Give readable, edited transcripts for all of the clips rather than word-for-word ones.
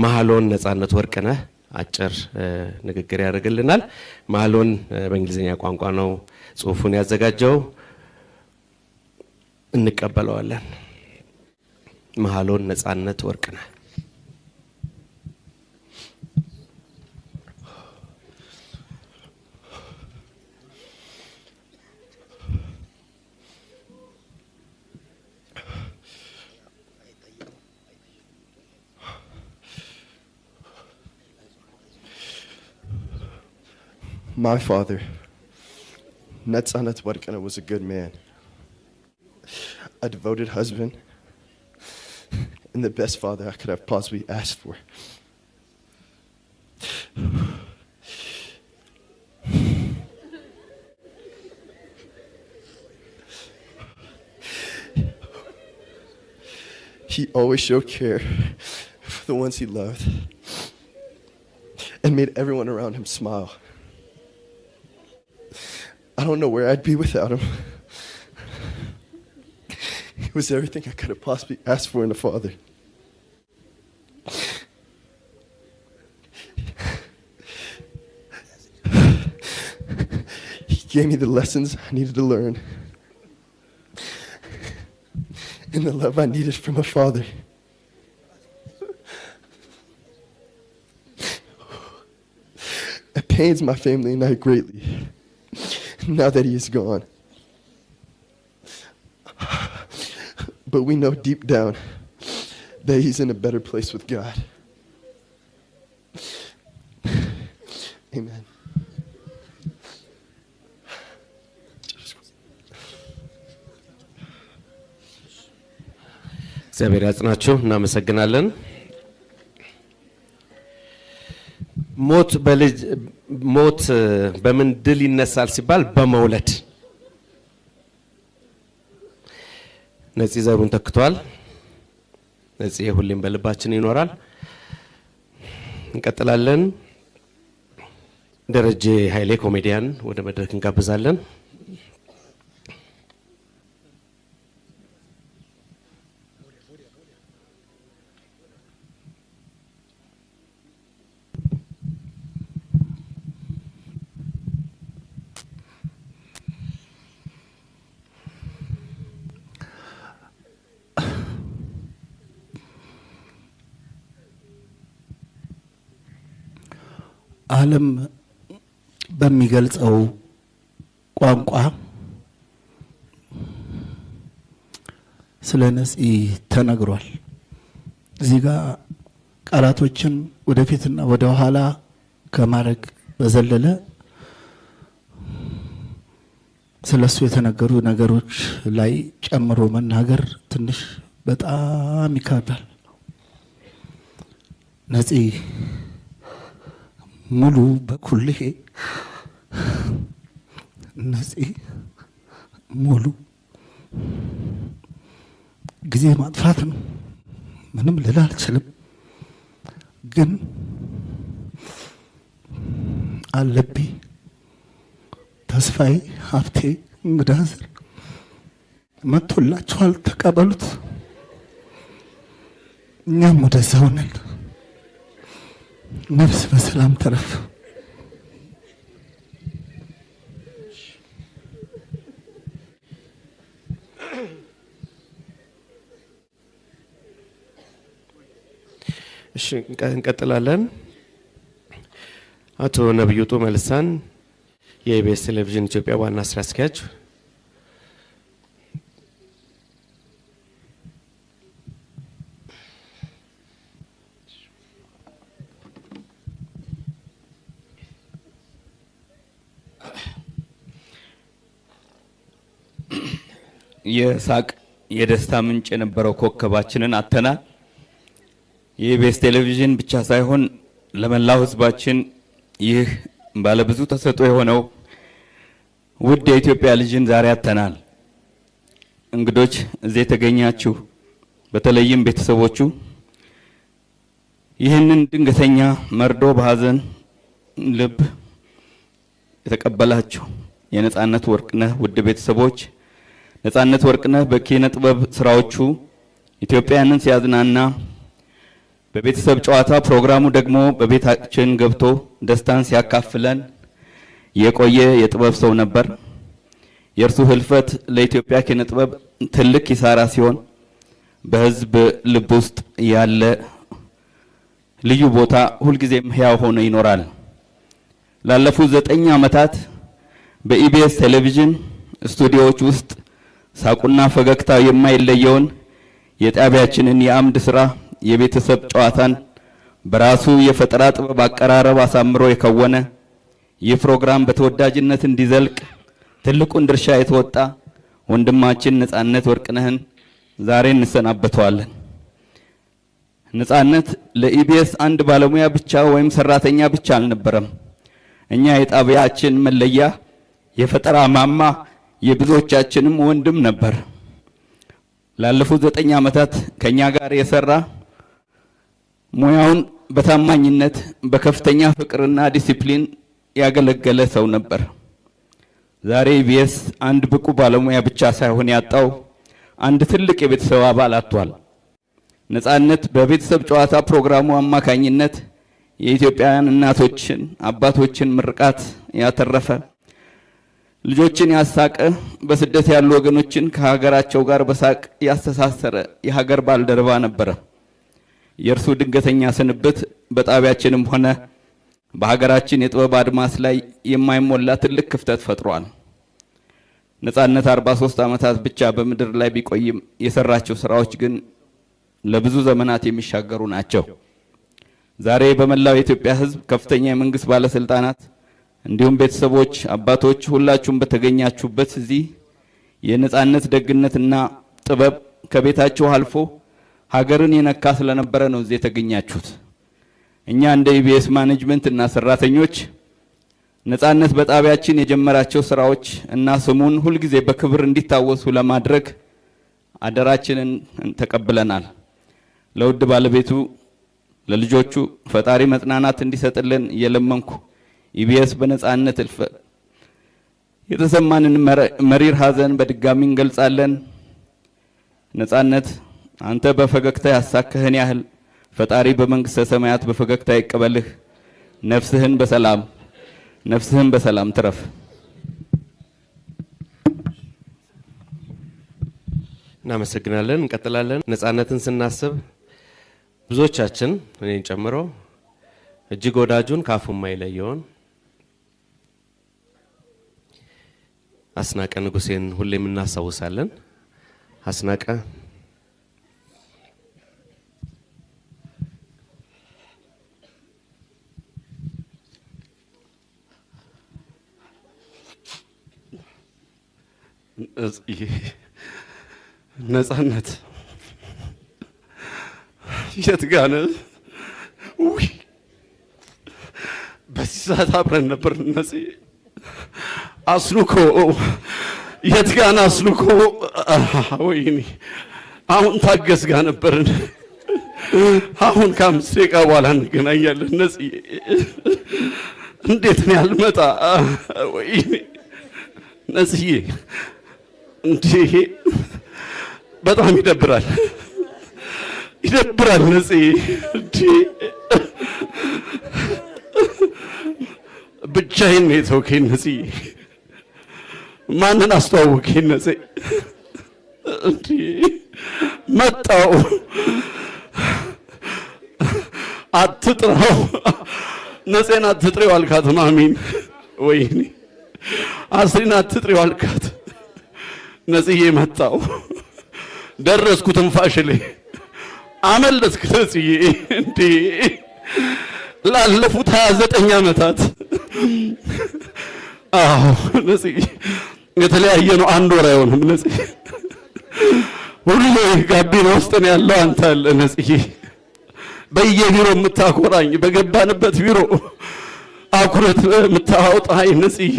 መሃሎን ነጻነት ወርቅነህ አጭር ንግግር ያደርግልናል። መሃሎን በእንግሊዝኛ ቋንቋ ነው ጽሁፉን ያዘጋጀው። እንቀበለዋለን። መሃሎን ነጻነት ወርቅነህ My father, Netzanet Warkana, was a good man, a devoted husband, and the best father I could have possibly asked for. He always showed care for the ones he loved and made everyone around him smile. I don't know where I'd be without him. He was everything I could have possibly asked for in a father. He gave me the lessons I needed to learn and the love I needed from a father. It pains my family and I greatly now that he is gone. But we know deep down that he's in a better place with God. Amen. እግዚአብሔር ያጽናችሁ። እናመሰግናለን። ሞት በምን ድል ይነሳል ሲባል በመውለድ ነፂ ዘሩን ተክቷል። ነፂ ሁሌም በልባችን ይኖራል። እንቀጥላለን። ደረጀ ኃይሌ ኮሜዲያን ወደ መድረክ እንጋብዛለን። ዓለም በሚገልጸው ቋንቋ ስለ ነፂ ተነግሯል። እዚህ ጋር ቃላቶችን ወደፊትና ወደ ኋላ ከማድረግ በዘለለ ስለሱ የተነገሩ ነገሮች ላይ ጨምሮ መናገር ትንሽ በጣም ይከብዳል። ነፂ ሙሉ በኩልሄ ነፂ ሙሉ ጊዜ ማጥፋት ነው። ምንም ልል አልችልም። ግን አለብኝ ተስፋዬ ሀብቴ እንግዳዝር መጥቶላችኋል፣ ተቀበሉት። እኛም ወደዛው ነን። ነፍስ በሰላም ተረፍ። እሺ እንቀጥላለን። አቶ ነብዩ መልሳን የኢቢኤስ ቴሌቪዥን ኢትዮጵያ ዋና ስራ አስኪያጅ የሳቅ የደስታ ምንጭ የነበረው ኮከባችንን አተናል። የኢቢኤስ ቴሌቪዥን ብቻ ሳይሆን ለመላው ህዝባችን ይህ ባለብዙ ተሰጥኦ የሆነው ውድ የኢትዮጵያ ልጅን ዛሬ አተናል። እንግዶች እዚህ ተገኛችሁ፣ በተለይም ቤተሰቦቹ ይህንን ድንገተኛ መርዶ በሐዘን ልብ የተቀበላችሁ የነጻነት ወርቅነህ ውድ ቤተሰቦች፣ ነጻነት ወርቅነህ በኪነ ጥበብ ስራዎቹ ኢትዮጵያንን ሲያዝናና በቤተሰብ ጨዋታ ፕሮግራሙ ደግሞ በቤታችን ገብቶ ደስታን ሲያካፍለን የቆየ የጥበብ ሰው ነበር። የእርሱ ህልፈት ለኢትዮጵያ ኪነ ጥበብ ትልቅ ኪሳራ ሲሆን በህዝብ ልብ ውስጥ ያለ ልዩ ቦታ ሁልጊዜም ሕያው ሆኖ ይኖራል። ላለፉት 9 ዓመታት በኢቢኤስ ቴሌቪዥን ስቱዲዮዎች ውስጥ ሳቁና ፈገግታ የማይለየውን የጣቢያችንን የአምድ ስራ የቤተሰብ ጨዋታን በራሱ የፈጠራ ጥበብ አቀራረብ አሳምሮ የከወነ ይህ ፕሮግራም በተወዳጅነት እንዲዘልቅ ትልቁን ድርሻ የተወጣ ወንድማችን ነጻነት ወርቅነህን ዛሬ እንሰናበተዋለን። ነጻነት ለኢቢኤስ አንድ ባለሙያ ብቻ ወይም ሰራተኛ ብቻ አልነበረም። እኛ የጣቢያችን መለያ፣ የፈጠራ ማማ፣ የብዙዎቻችንም ወንድም ነበር። ላለፉት 9 ዓመታት ከኛ ጋር የሰራ ሙያውን በታማኝነት በከፍተኛ ፍቅርና ዲሲፕሊን ያገለገለ ሰው ነበር። ዛሬ ኢቢኤስ አንድ ብቁ ባለሙያ ብቻ ሳይሆን ያጣው አንድ ትልቅ የቤተሰብ አባል አጥቷል። ነጻነት በቤተሰብ ጨዋታ ፕሮግራሙ አማካኝነት የኢትዮጵያውያን እናቶችን አባቶችን ምርቃት ያተረፈ፣ ልጆችን ያሳቀ፣ በስደት ያሉ ወገኖችን ከሀገራቸው ጋር በሳቅ ያስተሳሰረ የሀገር ባልደረባ ነበረ። የእርሱ ድንገተኛ ስንብት በጣቢያችንም ሆነ በሀገራችን የጥበብ አድማስ ላይ የማይሞላ ትልቅ ክፍተት ፈጥሯል። ነጻነት 43 ዓመታት ብቻ በምድር ላይ ቢቆይም የሰራቸው ስራዎች ግን ለብዙ ዘመናት የሚሻገሩ ናቸው። ዛሬ በመላው የኢትዮጵያ ሕዝብ ከፍተኛ የመንግስት ባለስልጣናት እንዲሁም ቤተሰቦች፣ አባቶች ሁላችሁም በተገኛችሁበት እዚህ የነጻነት ደግነትና ጥበብ ከቤታችሁ አልፎ ሀገርን የነካ ስለነበረ ነው እዚህ የተገኛችሁት። እኛ እንደ ኢቢኤስ ማኔጅመንት እና ሰራተኞች ነጻነት በጣቢያችን የጀመራቸው ስራዎች እና ስሙን ሁልጊዜ በክብር እንዲታወሱ ለማድረግ አደራችንን ተቀብለናል። ለውድ ባለቤቱ ለልጆቹ ፈጣሪ መጽናናት እንዲሰጥልን እየለመንኩ ኢቢኤስ በነጻነት ህልፈት የተሰማንን መሪር ሀዘን በድጋሚ እንገልጻለን። ነጻነት አንተ በፈገግታ ያሳከህን ያህል ፈጣሪ በመንግስተ ሰማያት በፈገግታ ይቀበልህ። ነፍስህን በሰላም ትረፍ። እናመሰግናለን። እንቀጥላለን። ነጻነትን ስናስብ ብዙዎቻችን እኔን ጨምሮ እጅግ ወዳጁን ካፉ የማይለየውን አስናቀ ንጉሴን ሁሌም እናስታውሳለን። አስናቀ ነጻነት የት ጋር ነህ? በዚህ ሰዓት አብረን ነበር። ነፂ አስሉኮ የት ጋር ነህ? አስሉኮ ወይኔ አሁን ታገስ ጋር ነበርን። አሁን ከ5 ደቂቃ በኋላ እንገናኛለን። ነፂ እንዴት ነው ያልመጣ? ወይኔ ነፂዬ እንዴ በጣም ይደብራል። ነፂ እንዴ ብቻዬን ነው የተውከኝ። ነፂ ማንን አስተዋወከኝ? ነፂ እንዴ መጣው አትጥራው። ነፂን አትጥሪው አልካት ማሚን። ወይኔ አስሪን አትጥሪው አልካት። ነፂዬ መጣው ደረስኩ ትንፋሽ ላይ አመለጥክ። ነፂዬ እንዴ ላለፉት 29 ዓመታት አዎ ነፂ የተለያየ ነው። 1 ወር አይሆንም። ነፂ ሁሌ ጋቢና ውስጥ ነው ያለው አንተ አለ። ነፂዬ በየቢሮ የምታኮራኝ በገባንበት ቢሮ አኩረት የምታወጣኝ ነፂዬ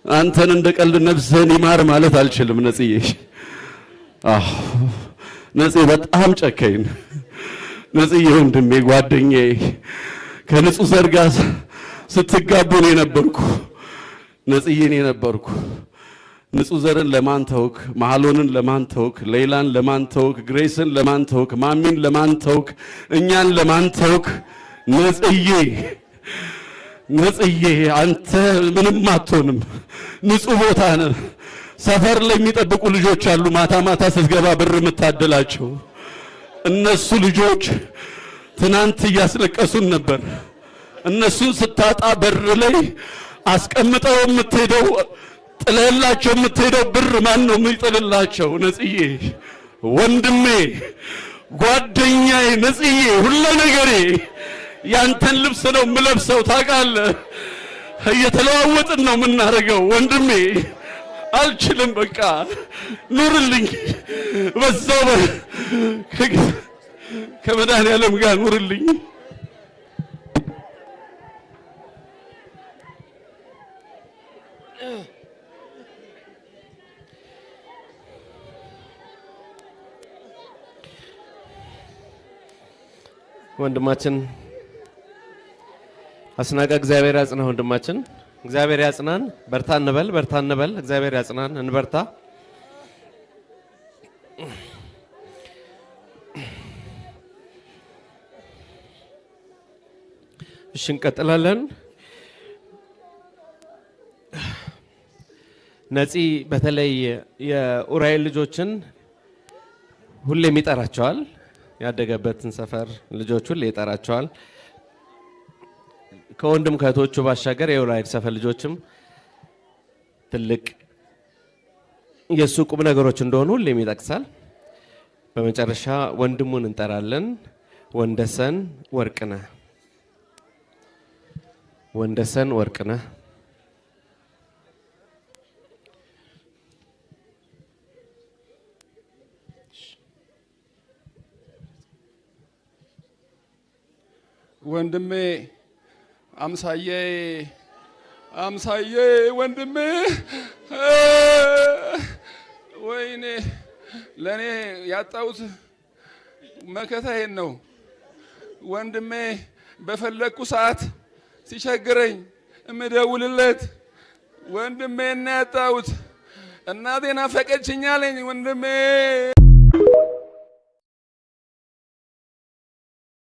አንተን እንደ ቀልድ ነፍስህን ይማር ማለት አልችልም። ነፂዬ አዎ ነፂ በጣም ጨካኝ ነፂዬ ወንድሜ ጓደኛዬ ከንጹህ ዘር ጋር ስትጋቡ ነው የነበርኩ። ነፂዬ ነው የነበርኩ። ንጹህ ዘርን ለማን ተውክ? ማህሎንን ለማን ተውክ? ሌላን ለማን ተውክ? ግሬስን ለማን ተውክ? ማሚን ለማን ተውክ? እኛን ለማን ተውክ? ነጽዬ አንተ ምንም አትሆንም። ንጹህ ቦታ ነህ። ሰፈር ላይ የሚጠብቁ ልጆች አሉ። ማታ ማታ ስትገባ ብር የምታደላቸው እነሱ ልጆች ትናንት እያስለቀሱን ነበር። እነሱን ስታጣ በር ላይ አስቀምጠው የምትሄደው ጥለላቸው የምትሄደው ብር ማን ነው የሚጥልላቸው? ነጽዬ ወንድሜ፣ ጓደኛዬ፣ ነጽዬ ሁሉ ነገሬ ያንተን ልብስ ነው የምለብሰው። ታውቃለህ፣ እየተለዋወጥን ነው የምናደርገው። ወንድሜ አልችልም፣ በቃ ኑርልኝ፣ በዛው ከመድኃኒዓለም ጋር ኑርልኝ። ወንድማችን አስናቀ እግዚአብሔር ያጽናህ። ወንድማችን እግዚአብሔር ያጽናን። በርታ እንበል፣ በርታ እንበል። እግዚአብሔር ያጽናን፣ እንበርታ። እሺ እንቀጥላለን። ነፂ በተለይ የኡራኤል ልጆችን ሁሌም ይጠራቸዋል። ያደገበትን ሰፈር ልጆች ሁሌ ይጠራቸዋል። ከወንድም ከእህቶቹ ባሻገር የኡራኤል ሰፈር ልጆችም ትልቅ የእሱ ቁም ነገሮች እንደሆኑ ሁሌም ይጠቅሳል። በመጨረሻ ወንድሙን እንጠራለን። ወንደሰን ወርቅነህ፣ ወንደሰን ወርቅነህ ወንድሜ አምሳዬ ወንድሜ፣ ወይኔ ለኔ ያጣሁት መከታዬን ነው። ወንድሜ በፈለኩ ሰዓት ሲቸግረኝ እምደውልለት ወንድሜ እና ያጣሁት እናቴ ናፈቀችኝ አለኝ ወንድሜ።